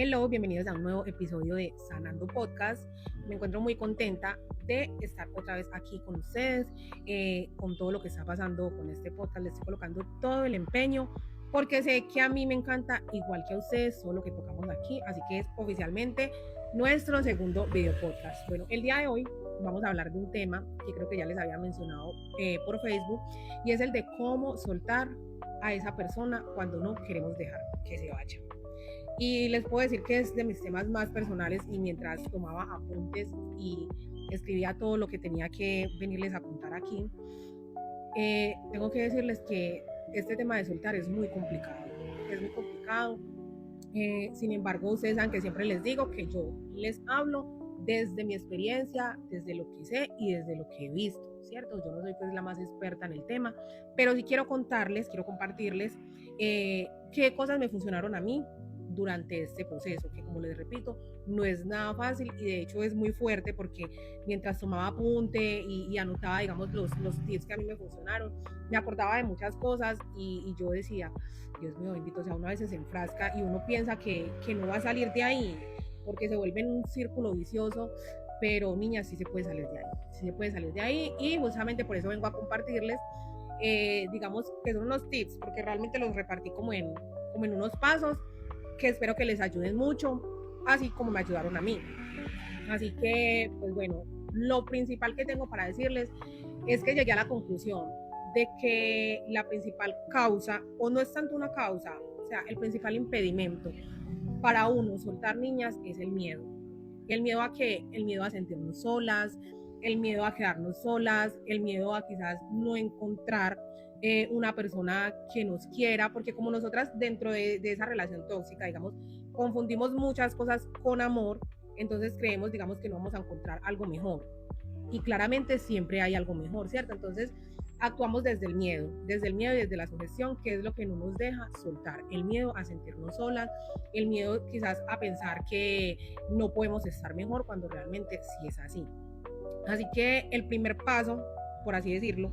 Hello, bienvenidos a un nuevo episodio de Sanando Podcast. Me encuentro muy contenta de estar otra vez aquí con ustedes, con todo lo que está pasando con este podcast. Le estoy colocando todo el empeño porque sé que a mí me encanta, igual que a ustedes, todo lo que tocamos aquí. Así que es oficialmente nuestro segundo video podcast. Bueno, el día de hoy vamos a hablar de un tema que creo que ya les había mencionado por Facebook, y es el de cómo soltar a esa persona cuando no queremos dejar que se vaya. Y les puedo decir que es de mis temas más personales, y mientras tomaba apuntes y escribía todo lo que tenía que venirles a contar aquí, tengo que decirles que este tema de soltar es muy complicado, es muy complicado. Sin embargo, ustedes saben que siempre les digo que yo les hablo desde mi experiencia, desde lo que sé y desde lo que he visto, ¿cierto? Yo no soy pues la más experta en el tema, pero sí quiero contarles, quiero compartirles qué cosas me funcionaron a mí durante este proceso, que como les repito, no es nada fácil, y de hecho es muy fuerte, porque mientras tomaba apunte y anotaba, digamos, los tips que a mí me funcionaron, me acordaba de muchas cosas, y yo decía, Dios mío bendito, o sea, uno a veces se enfrasca y uno piensa que no va a salir de ahí, porque se vuelve en un círculo vicioso, pero niñas, sí se puede salir de ahí, sí se puede salir de ahí, y justamente por eso vengo a compartirles, digamos, que son unos tips, porque realmente los repartí como en unos pasos que espero que les ayuden mucho, así como me ayudaron a mí. Así que, pues bueno, lo principal que tengo para decirles es que llegué a la conclusión de que la principal causa, o no es tanto una causa, o sea, el principal impedimento para uno soltar, niñas, es el miedo. ¿El miedo a qué? El miedo a sentirnos solas, el miedo a quedarnos solas, el miedo a quizás no encontrar una persona que nos quiera, porque como nosotras dentro de esa relación tóxica, digamos, confundimos muchas cosas con amor, entonces creemos, digamos, que no vamos a encontrar algo mejor. Y claramente siempre hay algo mejor, ¿cierto? Entonces actuamos desde el miedo y desde la sugestión, que es lo que no nos deja soltar. El miedo a sentirnos solas, el miedo quizás a pensar que no podemos estar mejor cuando realmente sí es así. Así que el primer paso, por así decirlo,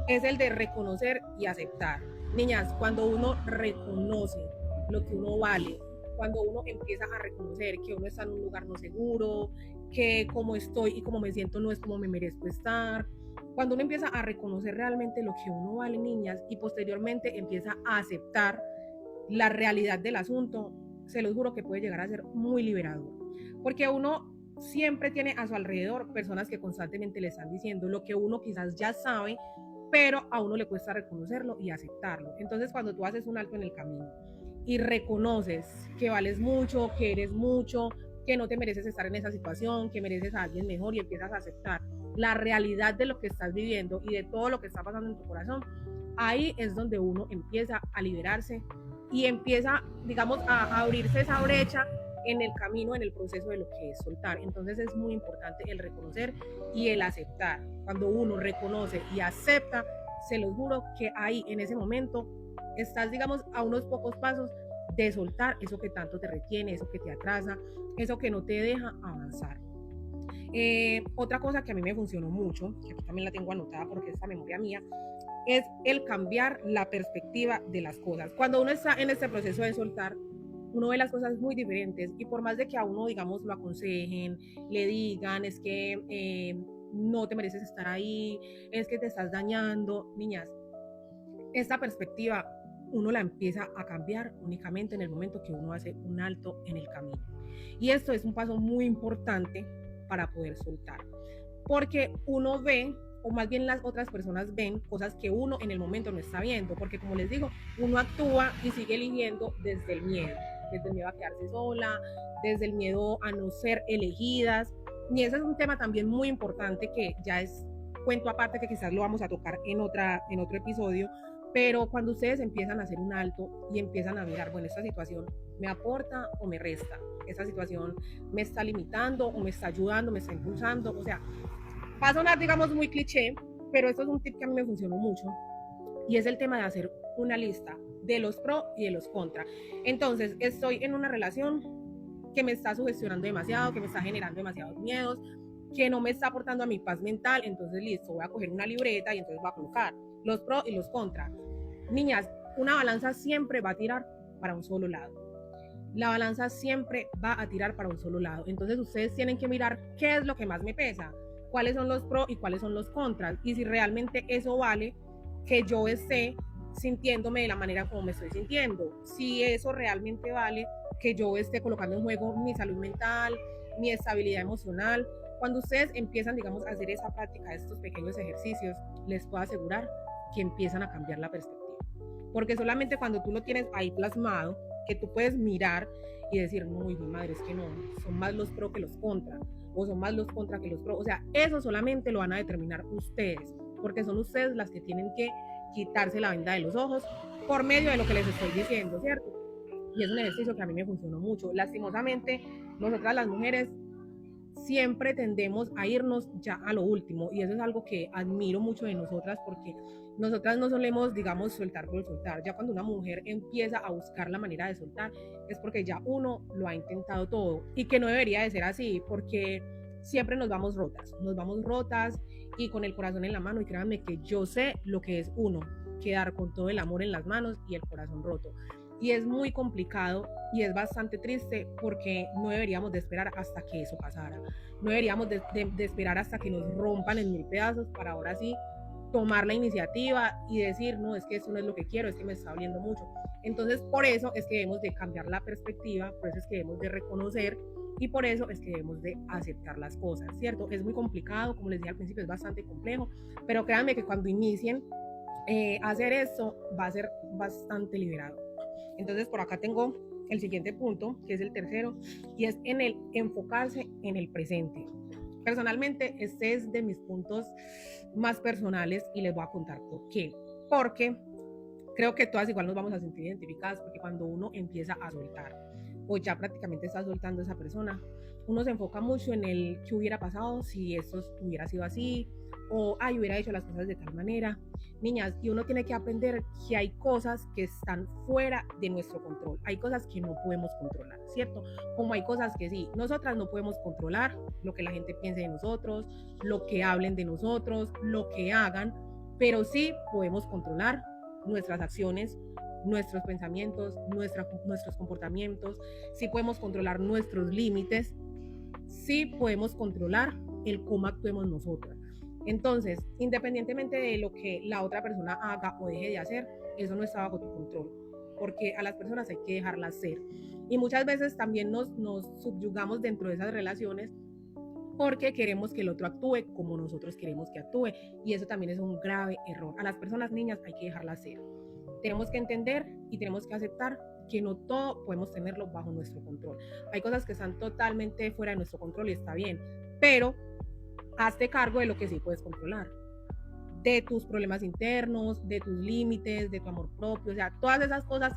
es el de reconocer y aceptar. Niñas, cuando uno reconoce lo que uno vale, cuando uno empieza a reconocer que uno está en un lugar no seguro, que como estoy y como me siento no es como me merezco estar, cuando uno empieza a reconocer realmente lo que uno vale, niñas, y posteriormente empieza a aceptar la realidad del asunto, se los juro que puede llegar a ser muy liberador, porque uno siempre tiene a su alrededor personas que constantemente le están diciendo lo que uno quizás ya sabe, pero a uno le cuesta reconocerlo y aceptarlo. Entonces, cuando tú haces un alto en el camino y reconoces que vales mucho, que eres mucho, que no te mereces estar en esa situación, que mereces a alguien mejor, y empiezas a aceptar la realidad de lo que estás viviendo y de todo lo que está pasando en tu corazón, ahí es donde uno empieza a liberarse y empieza, digamos, a abrirse esa brecha en el camino, en el proceso de lo que es soltar. Entonces es muy importante el reconocer y el aceptar. Cuando uno reconoce y acepta, se los juro que ahí en ese momento estás, digamos, a unos pocos pasos de soltar eso que tanto te retiene, eso que te atrasa, eso que no te deja avanzar. Otra cosa que a mí me funcionó mucho, que aquí también la tengo anotada porque es esta memoria mía, es el cambiar la perspectiva de las cosas. Cuando uno está en este proceso de soltar, uno ve las cosas muy diferentes, y por más de que a uno, digamos, lo aconsejen, le digan, es que no te mereces estar ahí, es que te estás dañando, niñas, esta perspectiva uno la empieza a cambiar únicamente en el momento que uno hace un alto en el camino. Y esto es un paso muy importante para poder soltar, porque uno ve, o más bien las otras personas ven cosas que uno en el momento no está viendo, porque como les digo, uno actúa y sigue eligiendo desde el miedo a quedarse sola, desde el miedo a no ser elegidas, y ese es un tema también muy importante que ya es cuento aparte, que quizás lo vamos a tocar en otro episodio. Pero cuando ustedes empiezan a hacer un alto y empiezan a mirar, bueno, esta situación me aporta o me resta, esta situación me está limitando o me está ayudando, me está impulsando, o sea, va a sonar, digamos, muy cliché, pero esto es un tip que a mí me funcionó mucho, y es el tema de hacer una lista de los pros y de los contra. Entonces, estoy en una relación que me está sugestionando demasiado, que me está generando demasiados miedos, que no me está aportando a mi paz mental. Entonces, listo, voy a coger una libreta y entonces voy a colocar los pros y los contras. Niñas, una balanza siempre va a tirar para un solo lado. la balanza siempre va a tirar para un solo lado. Entonces ustedes tienen que mirar qué es lo que más me pesa, cuáles son los pros y cuáles son los contras, y si realmente eso vale que yo esté sintiéndome de la manera como me estoy sintiendo, si eso realmente vale que yo esté colocando en juego mi salud mental, mi estabilidad emocional. Cuando ustedes empiezan, digamos, a hacer esa práctica, estos pequeños ejercicios, les puedo asegurar que empiezan a cambiar la perspectiva. Porque solamente cuando tú lo tienes ahí plasmado, que tú puedes mirar y decir, no, mi madre, es que no, son más los pros que los contras, o son más los contras que los pros. O sea, eso solamente lo van a determinar ustedes, porque son ustedes las que tienen que quitarse la venda de los ojos por medio de lo que les estoy diciendo, ¿cierto? Y es un ejercicio que a mí me funcionó mucho. Lastimosamente, nosotras las mujeres siempre tendemos a irnos ya a lo último, y eso es algo que admiro mucho de nosotras, porque nosotras no solemos, digamos, soltar por soltar. Ya cuando una mujer empieza a buscar la manera de soltar, es porque ya uno lo ha intentado todo, y que no debería de ser así, porque siempre nos vamos rotas y con el corazón en la mano, y créanme que yo sé lo que es uno, quedar con todo el amor en las manos y el corazón roto. Y es muy complicado y es bastante triste, porque no deberíamos de esperar hasta que eso pasara. No deberíamos de esperar hasta que nos rompan en mil pedazos para ahora sí tomar la iniciativa y decir, no, es que eso no es lo que quiero, es que me está doliendo mucho. Entonces, por eso es que debemos de cambiar la perspectiva, por eso es que debemos de reconocer, y por eso es que debemos de aceptar las cosas, ¿cierto? Es muy complicado, como les dije al principio, es bastante complejo, pero créanme que cuando inicien a hacer esto va a ser bastante liberado. Entonces, por acá tengo el siguiente punto, que es el tercero, y es en el enfocarse en el presente. Personalmente, este es de mis puntos más personales y les voy a contar por qué. Porque creo que todas igual nos vamos a sentir identificadas, porque cuando uno empieza a soltar, o ya prácticamente está soltando a esa persona, uno se enfoca mucho en el qué hubiera pasado si esto hubiera sido así, o ay, hubiera hecho las cosas de tal manera. Niñas, y uno tiene que aprender que hay cosas que están fuera de nuestro control, hay cosas que no podemos controlar, ¿cierto? Como hay cosas que sí, nosotras no podemos controlar lo que la gente piense de nosotros, lo que hablen de nosotros, lo que hagan, pero sí podemos controlar nuestras acciones, nuestros pensamientos, nuestros comportamientos, sí podemos controlar nuestros límites, sí podemos controlar el cómo actuemos nosotras. Entonces, independientemente de lo que la otra persona haga o deje de hacer, eso no está bajo tu control, porque a las personas hay que dejarlas ser. Y muchas veces también nos subyugamos dentro de esas relaciones porque queremos que el otro actúe como nosotros queremos que actúe, y eso también es un grave error. A las personas niñas hay que dejarlas ser. Tenemos que entender y tenemos que aceptar que no todo podemos tenerlo bajo nuestro control. Hay cosas que están totalmente fuera de nuestro control y está bien, pero hazte cargo de lo que sí puedes controlar, de tus problemas internos, de tus límites, de tu amor propio. O sea, todas esas cosas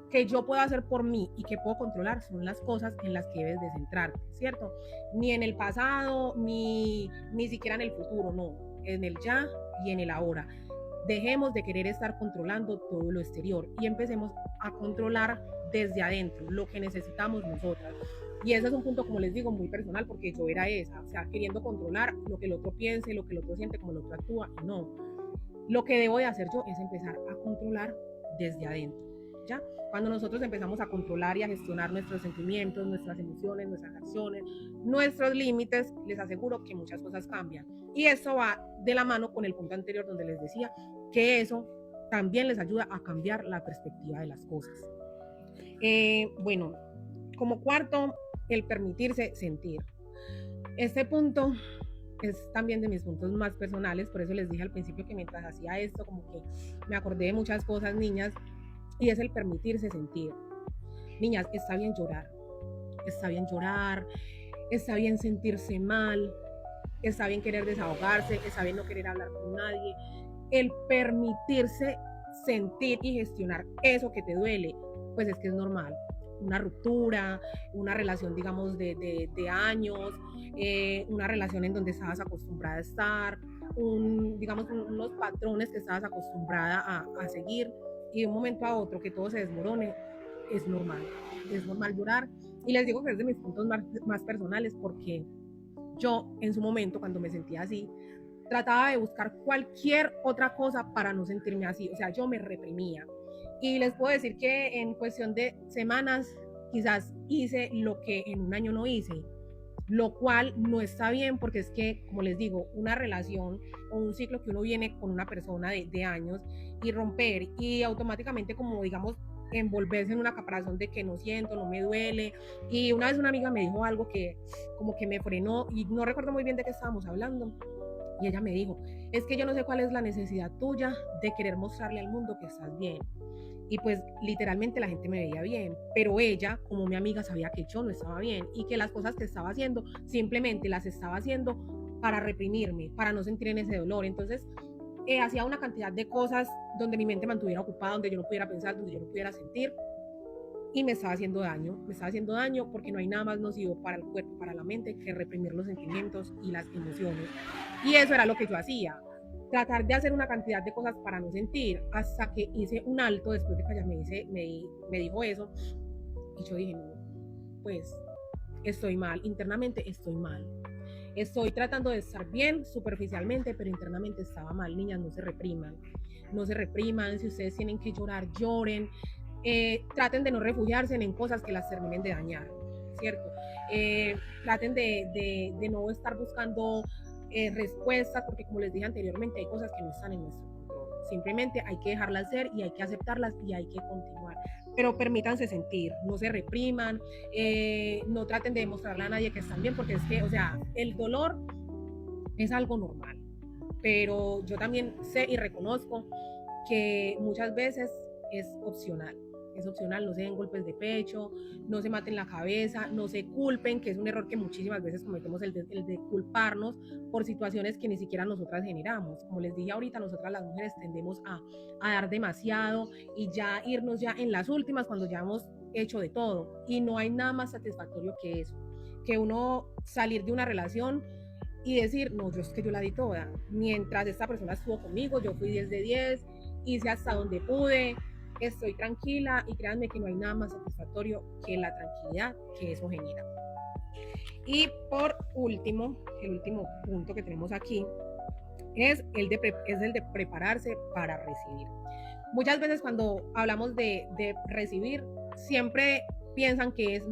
que yo puedo hacer por mí y que puedo controlar son las cosas en las que debes de centrarte, ¿cierto? Ni en el pasado, ni siquiera en el futuro, no, en el ya y en el ahora. Dejemos de querer estar controlando todo lo exterior y empecemos a controlar desde adentro lo que necesitamos nosotras. Y ese es un punto, como les digo, muy personal, porque yo era esa, o sea, queriendo controlar lo que el otro piense, lo que el otro siente, cómo el otro actúa. No, lo que debo de hacer yo es empezar a controlar desde adentro, ¿ya? Cuando nosotros empezamos a controlar y a gestionar nuestros sentimientos, nuestras emociones, nuestras acciones, nuestros límites, les aseguro que muchas cosas cambian. Y eso va de la mano con el punto anterior donde les decía que eso también les ayuda a cambiar la perspectiva de las cosas. Bueno, como cuarto, el permitirse sentir. Este punto es también de mis puntos más personales, por eso les dije al principio que mientras hacía esto, como que me acordé de muchas cosas, niñas, y es el permitirse sentir. Niñas, está bien llorar, está bien llorar, está bien sentirse mal, está bien querer desahogarse, está bien no querer hablar con nadie. El permitirse sentir y gestionar eso que te duele, pues es que es normal. Una ruptura, una relación, digamos, de años, una relación en donde estabas acostumbrada a estar, digamos, unos patrones que estabas acostumbrada a seguir, y de un momento a otro que todo se desmorone, es normal llorar. Y les digo que es de mis puntos más personales, porque yo en su momento, cuando me sentía así, trataba de buscar cualquier otra cosa para no sentirme así, o sea, yo me reprimía. Y les puedo decir que en cuestión de semanas quizás hice lo que en un año no hice, lo cual no está bien porque es que, como les digo, una relación o un ciclo que uno viene con una persona de años y romper y automáticamente como digamos envolverse en una caparazón de que no siento, no me duele. Y una vez una amiga me dijo algo que como que me frenó y no recuerdo muy bien de qué estábamos hablando. Y ella me dijo, es que yo no sé cuál es la necesidad tuya de querer mostrarle al mundo que estás bien. Y pues literalmente la gente me veía bien, pero ella, como mi amiga, sabía que yo no estaba bien y que las cosas que estaba haciendo simplemente las estaba haciendo para reprimirme, para no sentir en ese dolor. Entonces hacía una cantidad de cosas donde mi mente mantuviera ocupada, donde yo no pudiera pensar, donde yo no pudiera sentir, y me estaba haciendo daño porque no hay nada más nocivo para el cuerpo, para la mente, que reprimir los sentimientos y las emociones. Y eso era lo que yo hacía, tratar de hacer una cantidad de cosas para no sentir, hasta que hice un alto después de que ella me dijo eso, y yo dije, no, pues estoy mal, internamente estoy mal. Estoy tratando de estar bien superficialmente, pero internamente estaba mal. Niñas, no se repriman, no se repriman. Si ustedes tienen que llorar, lloren. Traten de no refugiarse en cosas que las terminen de dañar, ¿cierto? Traten de no estar buscando respuestas, porque como les dije anteriormente, hay cosas que no están en nuestro control. Simplemente hay que dejarlas ser y hay que aceptarlas y hay que continuar. Pero permítanse sentir, no se repriman, no traten de demostrarle a nadie que están bien, porque es que, o sea, el dolor es algo normal, pero yo también sé y reconozco que muchas veces es opcional. Es opcional, no se den golpes de pecho, no se maten la cabeza, no se culpen, que es un error que muchísimas veces cometemos, el de culparnos por situaciones que ni siquiera nosotras generamos. Como les dije ahorita, nosotras las mujeres tendemos a dar demasiado y ya irnos ya en las últimas cuando ya hemos hecho de todo. Y no hay nada más satisfactorio que eso, que uno salir de una relación y decir, no, yo es que yo la di toda. Mientras esta persona estuvo conmigo, yo fui 10 de 10, hice hasta donde pude, estoy tranquila, y créanme que no hay nada más satisfactorio que la tranquilidad que eso genera. Y por último, el último punto que tenemos aquí es el de prepararse para recibir. Muchas veces cuando hablamos de recibir, siempre piensan que es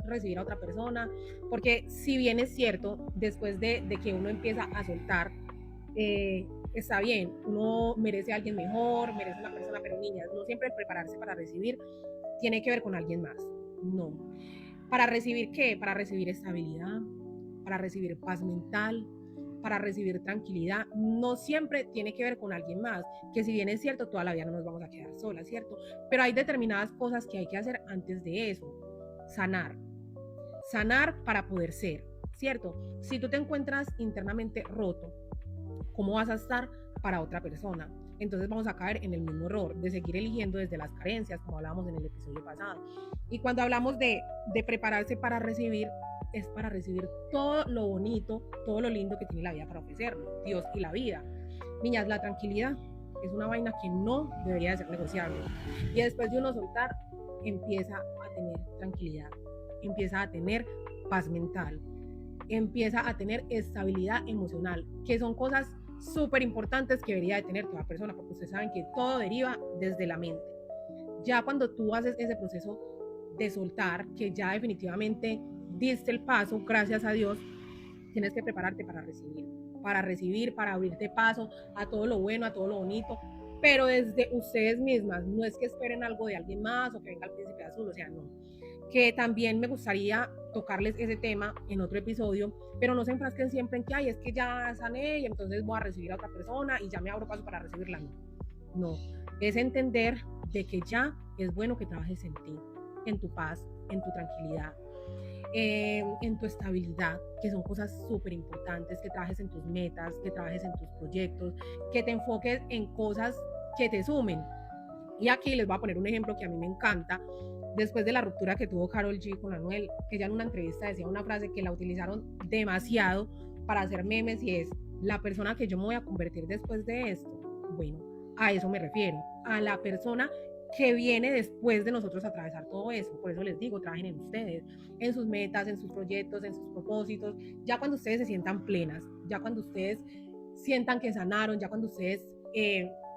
recibir a otra persona, porque si bien es cierto, después de que uno empieza a soltar, está bien, uno merece a alguien mejor, merece una persona, pero niñas, no siempre el prepararse para recibir tiene que ver con alguien más, no. ¿Para recibir qué? Para recibir estabilidad, para recibir paz mental, para recibir tranquilidad. No siempre tiene que ver con alguien más, que si bien es cierto, toda la vida no nos vamos a quedar solas, ¿cierto? Pero hay determinadas cosas que hay que hacer antes de eso. Sanar. Sanar para poder ser, ¿cierto? Si tú te encuentras internamente roto, ¿cómo vas a estar para otra persona? Entonces vamos a caer en el mismo error de seguir eligiendo desde las carencias, como hablábamos en el episodio pasado. Y cuando hablamos de prepararse para recibir, es para recibir todo lo bonito, todo lo lindo que tiene la vida para ofrecernos, Dios y la vida. Niñas, la tranquilidad es una vaina que no debería de ser negociable. Y después de uno soltar, empieza a tener tranquilidad, empieza a tener paz mental, empieza a tener estabilidad emocional, que son cosas súper importantes que debería de tener toda persona, porque ustedes saben que todo deriva desde la mente. Ya cuando tú haces ese proceso de soltar, que ya definitivamente diste el paso, gracias a Dios, tienes que prepararte para recibir, para abrirte paso a todo lo bueno, a todo lo bonito, pero desde ustedes mismas, no es que esperen algo de alguien más o que venga el príncipe azul, o sea, no. Que también me gustaría tocarles ese tema en otro episodio, pero no se enfrasquen siempre en que, ay, es que ya sané y entonces voy a recibir a otra persona y ya me abro paso para recibirla. No, es entender de que ya es bueno que trabajes en ti, en tu paz, en tu tranquilidad, en tu estabilidad, que son cosas súper importantes, que trabajes en tus metas, que trabajes en tus proyectos, que te enfoques en cosas que te sumen. Y aquí les voy a poner un ejemplo que a mí me encanta. Después de la ruptura que tuvo Karol G con Anuel, que ella en una entrevista decía una frase que la utilizaron demasiado para hacer memes, y es: la persona que yo me voy a convertir después de esto. Bueno, a eso me refiero, a la persona que viene después de nosotros atravesar todo eso. Por eso les digo, trabajen en ustedes, en sus metas, en sus proyectos, en sus propósitos. Ya cuando ustedes se sientan plenas, ya cuando ustedes sientan que sanaron, ya cuando ustedes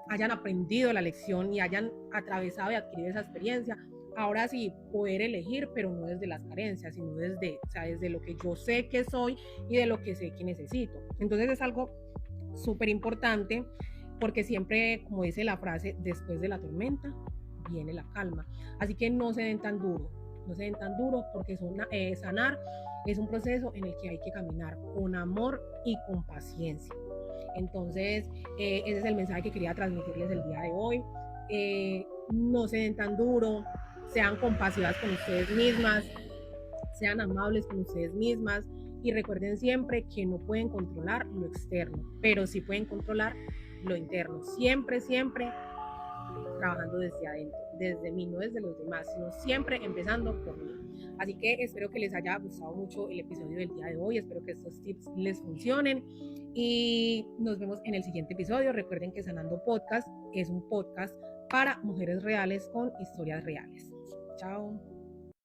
hayan aprendido la lección y hayan atravesado y adquirido esa experiencia, ahora sí, poder elegir, pero no desde las carencias, sino desde, o sea, desde lo que yo sé que soy y de lo que sé que necesito. Entonces es algo súper importante porque siempre, como dice la frase, después de la tormenta viene la calma. Así que no se den tan duro, no se den tan duro porque sanar es un proceso en el que hay que caminar con amor y con paciencia. Entonces, ese es el mensaje que quería transmitirles el día de hoy. No se den tan duro, sean compasivas con ustedes mismas, sean amables con ustedes mismas y recuerden siempre que no pueden controlar lo externo, pero sí pueden controlar lo interno. Siempre, siempre trabajando desde adentro, desde mí, no desde los demás, sino siempre empezando por mí. Así que espero que les haya gustado mucho el episodio del día de hoy, espero que estos tips les funcionen y nos vemos en el siguiente episodio. Recuerden que Sanando Podcast es un podcast para mujeres reales con historias reales. Chao.